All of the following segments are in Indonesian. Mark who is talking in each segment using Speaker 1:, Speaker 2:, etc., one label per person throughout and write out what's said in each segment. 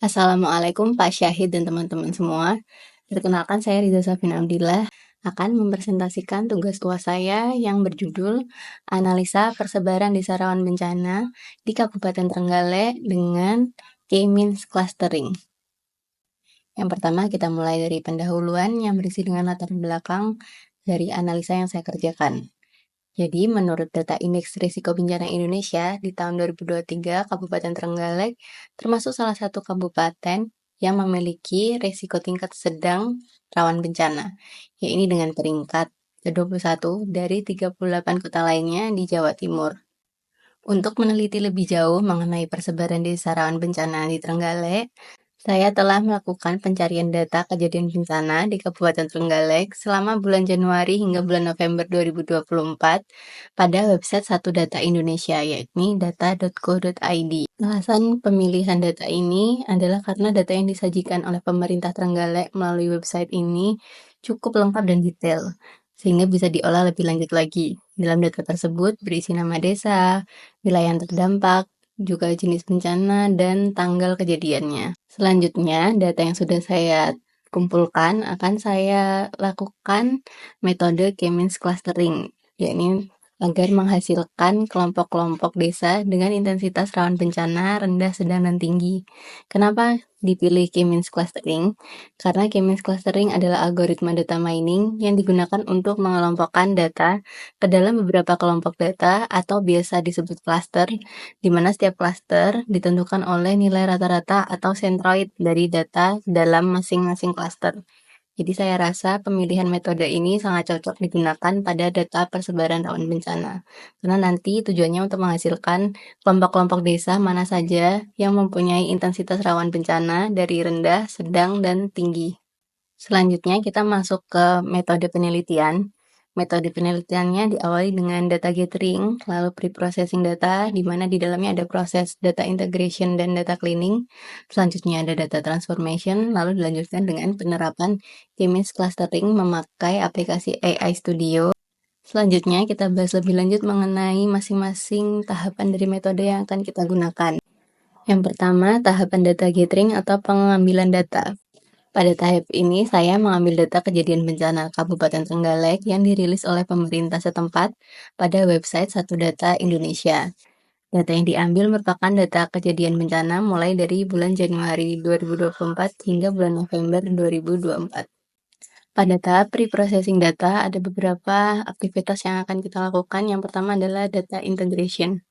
Speaker 1: Assalamualaikum Pak Syahid dan teman-teman semua. Perkenalkan saya Riza Safina Abdillah akan mempresentasikan tugas UAS saya yang berjudul Analisa Persebaran Desa Rawan Bencana di Kabupaten Trenggalek dengan K-means clustering. Yang pertama kita mulai dari pendahuluan yang berisi dengan latar belakang dari analisa yang saya kerjakan. Jadi, menurut data Indeks Risiko Bencana Indonesia, di tahun 2023, Kabupaten Trenggalek termasuk salah satu kabupaten yang memiliki risiko tingkat sedang rawan bencana, yaitu dengan peringkat ke-21 dari 38 kota lainnya di Jawa Timur. Untuk meneliti lebih jauh mengenai persebaran desa rawan bencana di Trenggalek, saya telah melakukan pencarian data kejadian bencana di Kabupaten Trenggalek selama bulan Januari hingga bulan November 2024 pada website Satu Data Indonesia, yakni data.go.id. Alasan pemilihan data ini adalah karena data yang disajikan oleh pemerintah Trenggalek melalui website ini cukup lengkap dan detail, sehingga bisa diolah lebih lanjut lagi. Dalam data tersebut berisi nama desa, wilayah yang terdampak, juga jenis bencana, dan tanggal kejadiannya. Selanjutnya, data yang sudah saya kumpulkan akan saya lakukan metode K-means clustering, yakni agar menghasilkan kelompok-kelompok desa dengan intensitas rawan bencana rendah, sedang, dan tinggi. Kenapa dipilih K-means clustering? Karena K-means clustering adalah algoritma data mining yang digunakan untuk mengelompokkan data ke dalam beberapa kelompok data atau biasa disebut cluster, di mana setiap cluster ditentukan oleh nilai rata-rata atau centroid dari data dalam masing-masing cluster. Jadi saya rasa pemilihan metode ini sangat cocok digunakan pada data persebaran rawan bencana, karena nanti tujuannya untuk menghasilkan kelompok-kelompok desa mana saja yang mempunyai intensitas rawan bencana dari rendah, sedang, dan tinggi. Selanjutnya kita masuk ke metode penelitian. Metode penelitiannya diawali dengan data gathering, lalu pre-processing data, di mana di dalamnya ada proses data integration dan data cleaning. Selanjutnya ada data transformation, lalu dilanjutkan dengan penerapan K-means clustering memakai aplikasi AI Studio. Selanjutnya kita bahas lebih lanjut mengenai masing-masing tahapan dari metode yang akan kita gunakan. Yang pertama, tahapan data gathering atau pengambilan data. Pada tahap ini, saya mengambil data kejadian bencana Kabupaten Trenggalek yang dirilis oleh pemerintah setempat pada website Satu Data Indonesia. Data yang diambil merupakan data kejadian bencana mulai dari bulan Januari 2024 hingga bulan November 2024. Pada tahap pre-processing data, ada beberapa aktivitas yang akan kita lakukan. Yang pertama adalah data integration.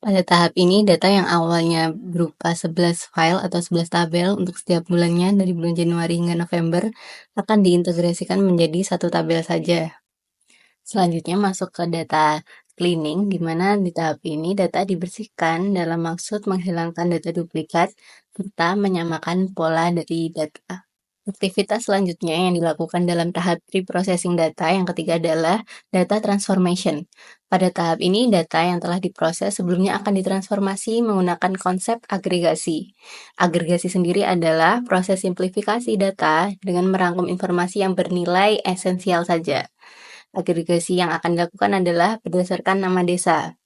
Speaker 1: Pada tahap ini, data yang awalnya berupa 11 file atau 11 tabel untuk setiap bulannya dari bulan Januari hingga November akan diintegrasikan menjadi satu tabel saja. Selanjutnya masuk ke data cleaning, di mana di tahap ini data dibersihkan dalam maksud menghilangkan data duplikat serta menyamakan pola dari data. Aktivitas selanjutnya yang dilakukan dalam tahap pre-processing data yang ketiga adalah data transformation. Pada tahap ini, data yang telah diproses sebelumnya akan ditransformasi menggunakan konsep agregasi. Agregasi sendiri adalah proses simplifikasi data dengan merangkum informasi yang bernilai esensial saja. Agregasi yang akan dilakukan adalah berdasarkan nama desa,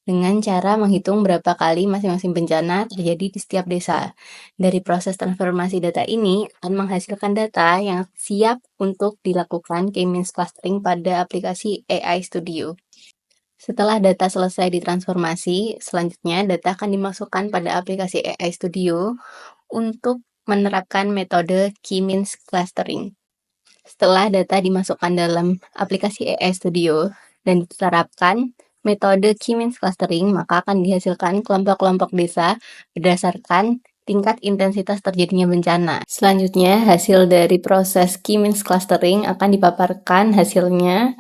Speaker 1: dengan cara menghitung berapa kali masing-masing bencana terjadi di setiap desa. Dari proses transformasi data ini akan menghasilkan data yang siap untuk dilakukan K-means clustering pada aplikasi AI Studio. Setelah data selesai ditransformasi, selanjutnya data akan dimasukkan pada aplikasi AI Studio untuk menerapkan metode K-means clustering. Setelah data dimasukkan dalam aplikasi AI Studio dan diterapkan metode K-means clustering, maka akan dihasilkan kelompok-kelompok desa berdasarkan tingkat intensitas terjadinya bencana. Selanjutnya, hasil dari proses K-means clustering akan dipaparkan hasilnya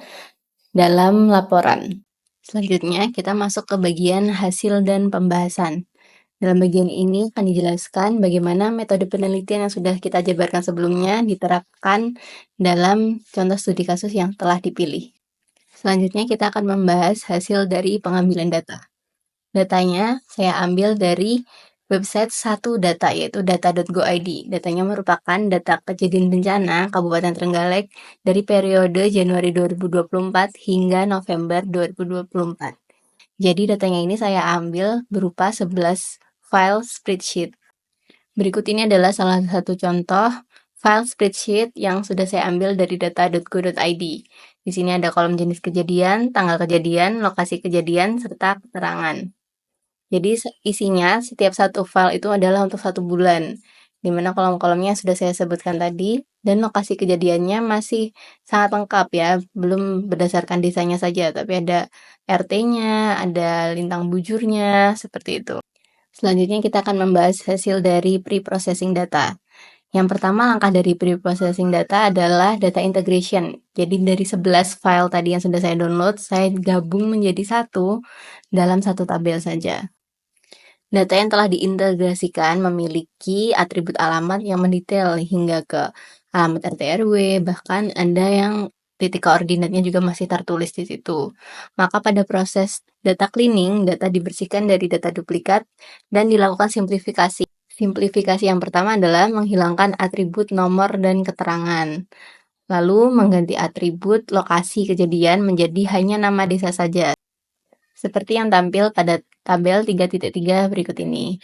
Speaker 1: dalam laporan. Selanjutnya, kita masuk ke bagian hasil dan pembahasan. Dalam bagian ini akan dijelaskan bagaimana metode penelitian yang sudah kita jabarkan sebelumnya diterapkan dalam contoh studi kasus yang telah dipilih. Selanjutnya kita akan membahas hasil dari pengambilan data. Datanya saya ambil dari website Satu Data, yaitu data.go.id. Datanya merupakan data kejadian bencana Kabupaten Trenggalek dari periode Januari 2024 hingga November 2024. Jadi datanya ini saya ambil berupa 11 file spreadsheet. Berikut ini adalah salah satu contoh file spreadsheet yang sudah saya ambil dari data.go.id. Di sini ada kolom jenis kejadian, tanggal kejadian, lokasi kejadian, serta keterangan. Jadi isinya setiap satu file itu adalah untuk 1 bulan, di mana kolom-kolomnya sudah saya sebutkan tadi, dan lokasi kejadiannya masih sangat lengkap ya, belum berdasarkan desanya saja, tapi ada RT-nya, ada lintang bujurnya, seperti itu. Selanjutnya kita akan membahas hasil dari pre-processing data. Yang pertama langkah dari pre-processing data adalah data integration. Jadi dari 11 file tadi yang sudah saya download, saya gabung menjadi satu dalam satu tabel saja. Data yang telah diintegrasikan memiliki atribut alamat yang mendetail hingga ke alamat RT RW, bahkan ada yang titik koordinatnya juga masih tertulis di situ. Maka pada proses data cleaning, data dibersihkan dari data duplikat dan dilakukan simplifikasi. Simplifikasi yang pertama adalah menghilangkan atribut nomor dan keterangan. Lalu mengganti atribut lokasi kejadian menjadi hanya nama desa saja. Seperti yang tampil pada tabel 3.3 berikut ini.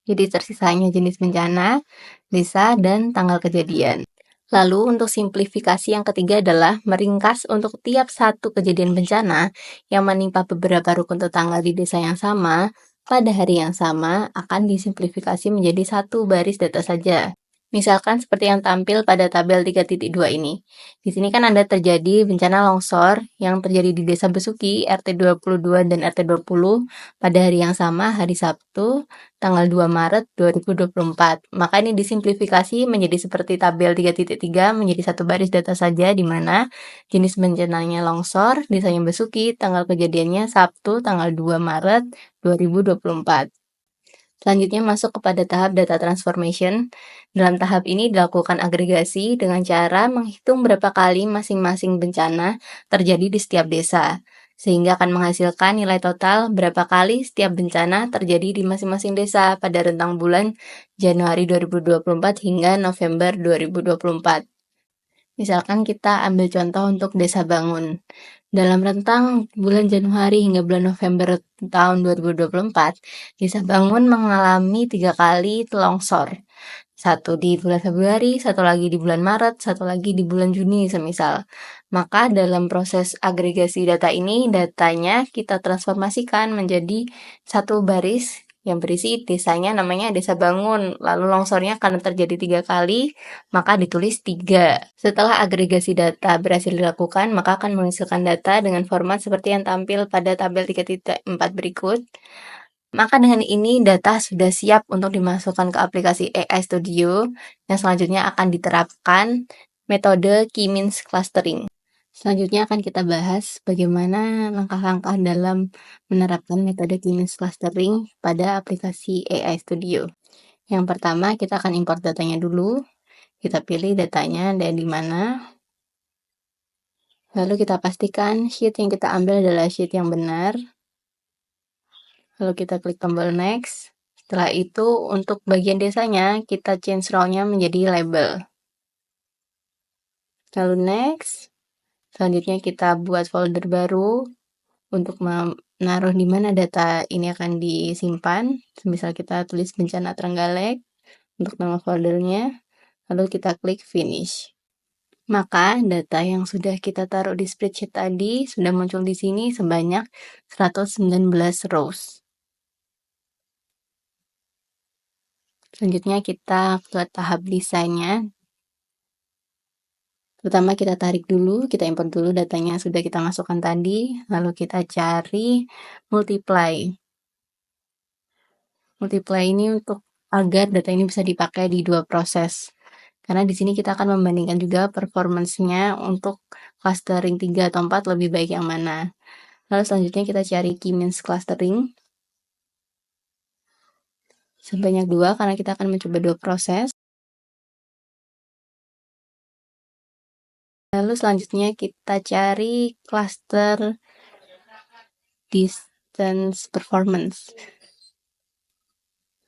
Speaker 1: Jadi tersisa hanya jenis bencana, desa, dan tanggal kejadian. Lalu untuk simplifikasi yang ketiga adalah meringkas untuk tiap satu kejadian bencana yang menimpa beberapa rukun tetangga di desa yang sama, pada hari yang sama akan disimplifikasi menjadi satu baris data saja. Misalkan seperti yang tampil pada tabel 3.2 ini. Di sini kan ada terjadi bencana longsor yang terjadi di Desa Besuki, RT 22 dan RT 20 pada hari yang sama, hari Sabtu, tanggal 2 Maret 2024. Maka ini disimplifikasi menjadi seperti tabel 3.3 menjadi satu baris data saja, di mana jenis bencananya longsor, desanya Besuki, tanggal kejadiannya Sabtu, tanggal 2 Maret 2024. Selanjutnya masuk kepada tahap data transformation. Dalam tahap ini dilakukan agregasi dengan cara menghitung berapa kali masing-masing bencana terjadi di setiap desa, sehingga akan menghasilkan nilai total berapa kali setiap bencana terjadi di masing-masing desa pada rentang bulan Januari 2024 hingga November 2024. Misalkan kita ambil contoh untuk Desa Bangun. Dalam rentang bulan Januari hingga bulan November tahun 2024, Desa Bangun mengalami 3 kali longsor. Satu di bulan Februari, satu lagi di bulan Maret, satu lagi di bulan Juni semisal. Maka dalam proses agregasi data ini, datanya kita transformasikan menjadi satu baris yang berisi desanya namanya Desa Bangun. Lalu longsornya karena terjadi 3 kali, maka ditulis 3. Setelah agregasi data berhasil dilakukan, maka akan menghasilkan data dengan format seperti yang tampil pada tabel 3.4 berikut. Maka dengan ini data sudah siap untuk dimasukkan ke aplikasi AI Studio yang selanjutnya akan diterapkan metode key means clustering. Selanjutnya akan kita bahas bagaimana langkah-langkah dalam menerapkan metode key means clustering pada aplikasi AI Studio. Yang pertama, kita akan import datanya dulu. Kita pilih datanya ada di mana. Lalu kita pastikan sheet yang kita ambil adalah sheet yang benar. Lalu kita klik tombol next. Setelah itu untuk bagian desanya kita change role-nya menjadi label. Lalu next. Selanjutnya kita buat folder baru untuk menaruh di mana data ini akan disimpan. Misal kita tulis bencana Trenggalek untuk nama foldernya. Lalu kita klik finish. Maka data yang sudah kita taruh di spreadsheet tadi sudah muncul di sini sebanyak 119 rows. Selanjutnya kita ke tahap desainnya. Pertama kita tarik dulu, kita import dulu datanya yang sudah kita masukkan tadi, lalu kita cari multiply. Multiply ini untuk agar data ini bisa dipakai di 2 proses. Karena di sini kita akan membandingkan juga performance-nya untuk clustering 3 atau 4 lebih baik yang mana. Lalu selanjutnya kita cari key means clustering. Sebanyak 2 karena kita akan mencoba 2 proses. Lalu selanjutnya kita cari cluster distance performance.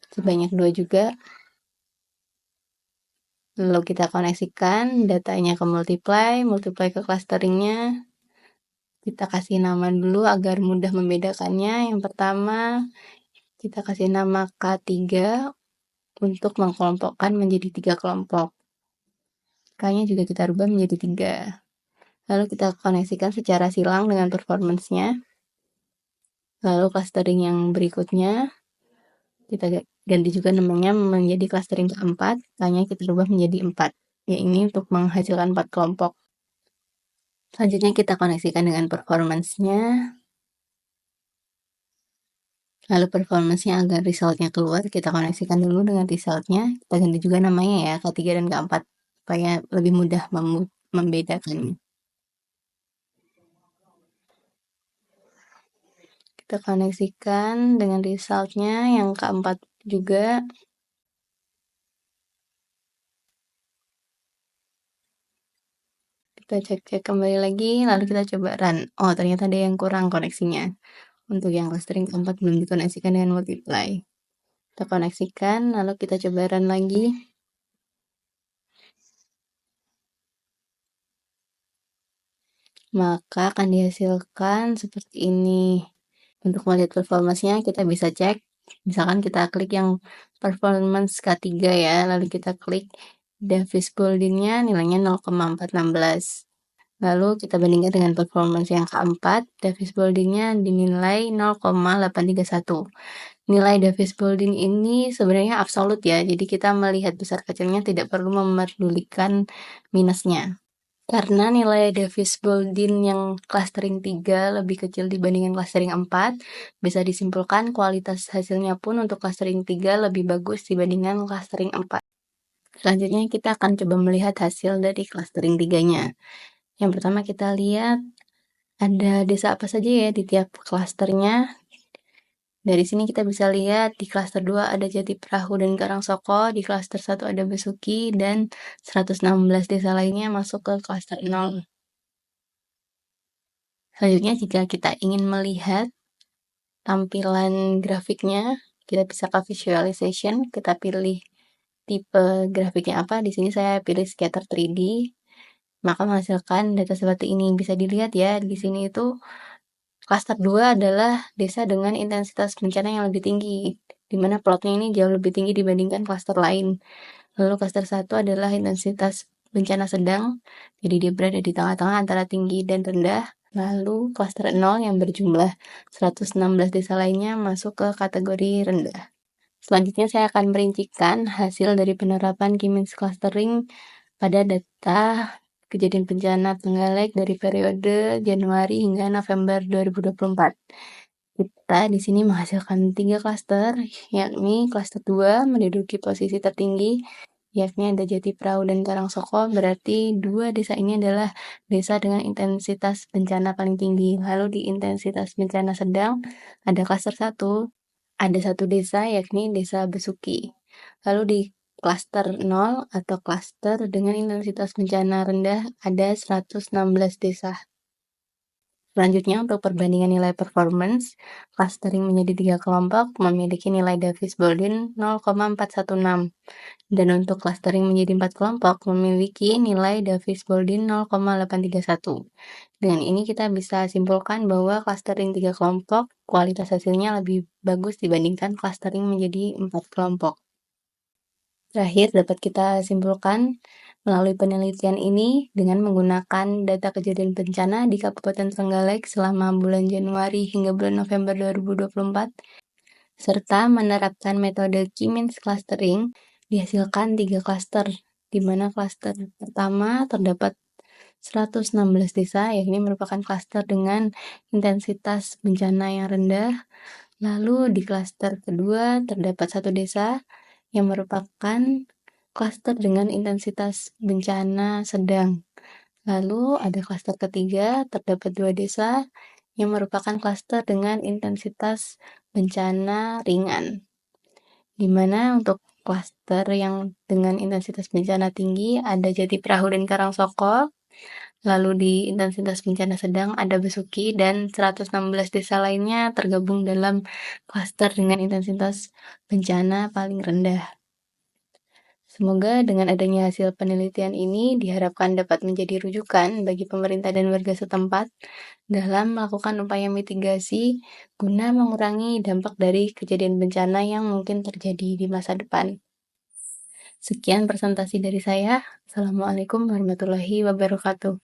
Speaker 1: Sebanyak 2 juga. Lalu kita koneksikan datanya ke multiply ke clusteringnya. Kita kasih nama dulu agar mudah membedakannya. Yang pertama kita kasih nama K3 untuk mengkelompokkan menjadi 3 kelompok. K-nya juga kita rubah menjadi 3. Lalu kita koneksikan secara silang dengan performance-nya. Lalu clustering yang berikutnya, kita ganti juga namanya menjadi clustering keempat, K-nya kita rubah menjadi 4. Ya, ini untuk menghasilkan 4 kelompok. Selanjutnya kita koneksikan dengan performance-nya. Lalu performance-nya agar result-nya keluar, kita koneksikan dulu dengan result-nya. Kita ganti juga namanya ya, K3 dan K4, supaya lebih mudah membedakannya. Kita koneksikan dengan result-nya yang K4 juga. Kita cek-cek kembali lagi, lalu kita coba run. Oh, ternyata ada yang kurang koneksinya. Untuk yang clustering keempat belum dikoneksikan dengan multiply. Kita koneksikan, lalu kita coba run lagi. Maka akan dihasilkan seperti ini. Untuk melihat performance-nya, kita bisa cek. Misalkan kita klik yang performance K3 ya, lalu kita klik Davis Bouldin-nya nilainya 0,416. Lalu kita bandingkan dengan performance yang keempat, Davis Bouldin-nya dinilai 0,831. Nilai Davis Bouldin ini sebenarnya absolut ya, jadi kita melihat besar kecilnya tidak perlu memerdulikan minusnya. Karena nilai Davis Bouldin yang clustering 3 lebih kecil dibandingkan clustering 4, bisa disimpulkan kualitas hasilnya pun untuk clustering 3 lebih bagus dibandingkan clustering 4. Selanjutnya kita akan coba melihat hasil dari clustering 3-nya. Yang pertama kita lihat ada desa apa saja ya di tiap klasternya. Dari sini kita bisa lihat di klaster 2 ada Jatiprahu dan Karangsoko, di klaster 1 ada Besuki, dan 116 desa lainnya masuk ke klaster 0. Selanjutnya jika kita ingin melihat tampilan grafiknya, kita bisa ke visualization, kita pilih tipe grafiknya apa. Di sini saya pilih scatter 3D. Maka menghasilkan data seperti ini. Bisa dilihat ya, di sini itu klaster 2 adalah desa dengan intensitas bencana yang lebih tinggi, di mana plotnya ini jauh lebih tinggi dibandingkan klaster lain. Lalu klaster 1 adalah intensitas bencana sedang, jadi dia berada di tengah-tengah antara tinggi dan rendah. Lalu klaster 0 yang berjumlah 116 desa lainnya masuk ke kategori rendah. Selanjutnya saya akan merincikan hasil dari penerapan K-means clustering pada data kejadian bencana Trenggalek dari periode Januari hingga November 2024. Kita di sini menghasilkan 3 klaster, yakni klaster 2 menduduki posisi tertinggi, yakni ada Jatiprahu dan Karangsoko, berarti 2 desa ini adalah desa dengan intensitas bencana paling tinggi. Lalu di intensitas bencana sedang ada klaster 1, ada 1 desa yakni desa Besuki. Lalu di klaster 0 atau klaster dengan intensitas bencana rendah ada 116 desa. Selanjutnya untuk perbandingan nilai performance, clustering menjadi 3 kelompok memiliki nilai Davis Bouldin 0,416. Dan untuk clustering menjadi 4 kelompok memiliki nilai Davis Bouldin 0,831. Dengan ini kita bisa simpulkan bahwa clustering 3 kelompok kualitas hasilnya lebih bagus dibandingkan clustering menjadi 4 kelompok. Terakhir dapat kita simpulkan melalui penelitian ini dengan menggunakan data kejadian bencana di Kabupaten Trenggalek selama bulan Januari hingga bulan November 2024, serta menerapkan metode K-means clustering, dihasilkan 3 klaster, di mana klaster pertama terdapat 116 desa, yakni merupakan klaster dengan intensitas bencana yang rendah. Lalu di klaster kedua terdapat 1 desa yang merupakan klaster dengan intensitas bencana sedang. Lalu ada klaster ketiga, terdapat 2 desa yang merupakan klaster dengan intensitas bencana ringan. Di mana untuk klaster yang dengan intensitas bencana tinggi ada Jatiprahu dan Karangsoko. Lalu di intensitas bencana sedang ada Besuki, dan 116 desa lainnya tergabung dalam klaster dengan intensitas bencana paling rendah. Semoga dengan adanya hasil penelitian ini diharapkan dapat menjadi rujukan bagi pemerintah dan warga setempat dalam melakukan upaya mitigasi guna mengurangi dampak dari kejadian bencana yang mungkin terjadi di masa depan. Sekian presentasi dari saya. Assalamualaikum warahmatullahi wabarakatuh.